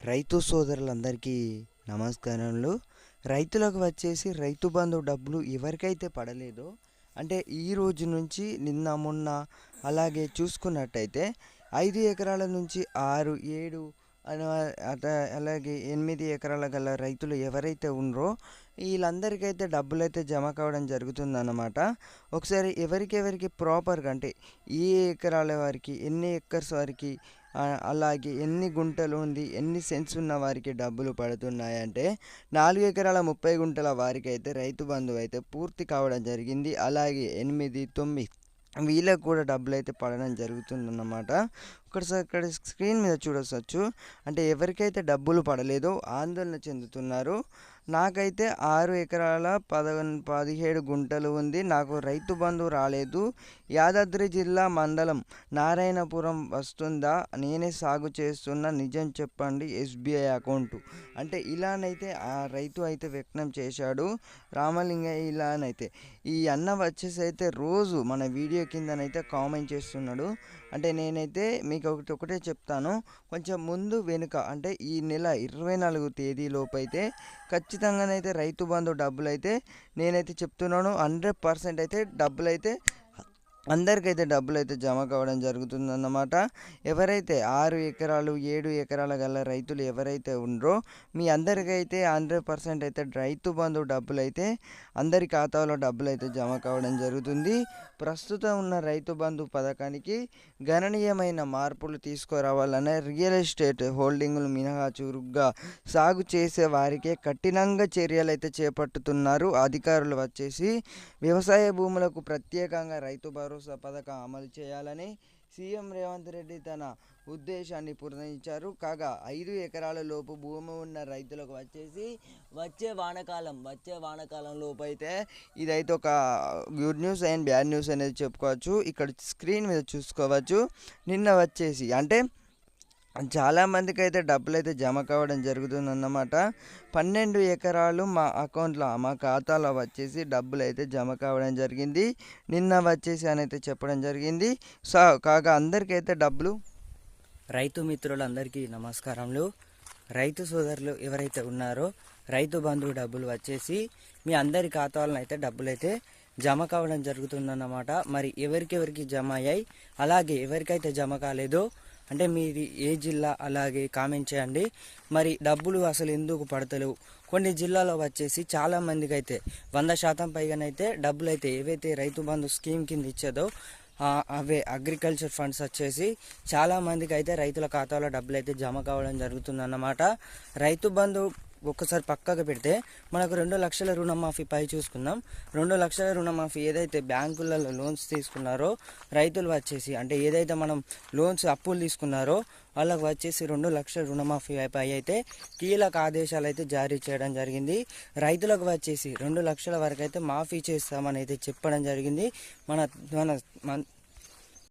రైతు సోదరులందరికీ నమస్కారములు. రైతులకు వచ్చేసి రైతు బంధు డబ్బులు ఎవరికైతే పడలేదో, అంటే ఈ రోజు నుంచి నిన్న మొన్న అలాగే చూసుకున్నట్టయితే 5 ఎకరాల నుంచి 6, 7 అలాగే 8 ఎకరాల గల రైతులు ఎవరైతే ఉన్నారో వీళ్ళందరికైతే డబ్బులైతే జమ కావడం జరుగుతుందన్నమాట. ఒకసారి ఎవరికి ప్రాపర్గా అంటే ఏ ఎకరాల వారికి, ఎన్ని ఎకర్స్ వారికి, అలాగే ఎన్ని గుంటలు ఉంది, ఎన్ని సెంట్స్ ఉన్న వారికి డబ్బులు పడుతున్నాయంటే 4 ఎకరాల 30 గుంటల వారికి అయితే రైతు బంధువు అయితే పూర్తి కావడం జరిగింది. అలాగే 8, 9 వీళ్ళకు కూడా డబ్బులు అయితే పడడం జరుగుతుందన్నమాట. ఒకసారి ఇక్కడ స్క్రీన్ మీద చూడవచ్చు. అంటే ఎవరికైతే డబ్బులు పడలేదో ఆందోళన చెందుతున్నారు. నాకైతే 6 ఎకరాల 17 గుంటలు ఉంది, నాకు రైతు బంధు రాలేదు. యాదాద్రి జిల్లా మండలం నారాయణపురం వస్తుందా, నేనే సాగు చేస్తున్న, నిజం చెప్పండి, SBI అకౌంటు అంటే ఇలానైతే ఆ రైతు అయితే వ్యక్తం చేశాడు రామలింగయ్య. ఇలానైతే ఈ అన్న వచ్చేసి అయితే రోజు మన వీడియో కిందనైతే కామెంట్ చేస్తున్నాడు. అంటే నేనైతే మీకు ఒకటే చెప్తాను, కొంచెం ముందు వెనుక అంటే ఈ నెల 24 తేదీలోపు అయితే ఖచ్చితంగానైతే రైతు బంధు డబ్బులు అయితే నేనైతే చెప్తున్నాను 100% అయితే డబ్బులు అయితే అందరికైతే డబ్బులు అయితే జమ కావడం జరుగుతుందన్నమాట. ఎవరైతే 6 ఎకరాలు 7 ఎకరాల గల రైతులు ఎవరైతే ఉన్నారో మీ అందరికైతే 100% అయితే రైతు బంధు డబ్బులు అయితే అందరి ఖాతాలో డబ్బులు అయితే జమ కావడం జరుగుతుంది. ప్రస్తుతం ఉన్న రైతు బంధు పథకానికి గణనీయమైన మార్పులు తీసుకురావాలనే రియల్ ఎస్టేట్ హోల్డింగులు మినహా చురుగ్గా సాగు చేసే వారికే కఠినంగా చర్యలు అయితే చేపట్టుతున్నారు అధికారులు. వచ్చేసి వ్యవసాయ భూములకు ప్రత్యేకంగా రైతు భరోసా పథకం అమలు చేయాలని సీఎం రేవంత్ రెడ్డి తన ఉద్దేశాన్ని పునరుద్ధరించారు. కాగా 5 ఎకరాల లోపు భూమి ఉన్న రైతులకు వచ్చేసి వచ్చే వానాకాలం లోపు అయితే ఇదైతే ఒక good news and bad news అనేది చెప్పుకోవచ్చు. ఇక్కడ స్క్రీన్ మీద చూసుకోవచ్చు. నిన్న వచ్చేసి అంటే చాలామందికి అయితే డబ్బులు అయితే జమ కావడం జరుగుతుందన్నమాట. 12 ఎకరాలు మా ఖాతాలో వచ్చేసి డబ్బులు అయితే జమ కావడం జరిగింది నిన్న వచ్చేసి అని అయితే చెప్పడం జరిగింది. సో కాగా అందరికైతే డబ్బులు, రైతు మిత్రులందరికీ నమస్కారములు. రైతు సోదరులు ఎవరైతే ఉన్నారో రైతు బంధువు డబ్బులు వచ్చేసి మీ అందరి ఖాతాలను అయితే డబ్బులు అయితే జమ కావడం జరుగుతుందన్నమాట. మరి ఎవరికి జమ అయ్యాయి, అలాగే ఎవరికైతే జమ కాలేదో అంటే మీది ఏ జిల్లా అలాగే కామెంట్ చేయండి. మరి డబ్బులు అసలు ఎందుకు పడతలేవు? కొన్ని జిల్లాలో వచ్చేసి చాలా మందికి అయితే 100% పైగానైతే డబ్బులు అయితే ఏవైతే రైతు బంధు స్కీమ్ కింద ఇచ్చేదో అవే అగ్రికల్చర్ ఫండ్స్ వచ్చేసి చాలా మందికి అయితే రైతుల ఖాతాలో డబ్బులు అయితే జమ కావడం జరుగుతుందన్నమాట. రైతు బంధు ఒక్కసారి పక్కకు పెడితే మనకు 2 లక్షల రుణమాఫీ పై చూసుకుందాం. 2 లక్షల రుణమాఫీ ఏదైతే బ్యాంకులలో లోన్స్ తీసుకున్నారో రైతులు వచ్చేసి అంటే ఏదైతే మనం లోన్స్ అప్పులు తీసుకున్నారో వాళ్ళకు వచ్చేసి 2 లక్షల రుణమాఫీ పై అయితే కీలక ఆదేశాలు అయితే జారీ చేయడం జరిగింది. రైతులకు వచ్చేసి 2 లక్షల వరకు అయితే మాఫీ చేస్తామని అయితే చెప్పడం జరిగింది మన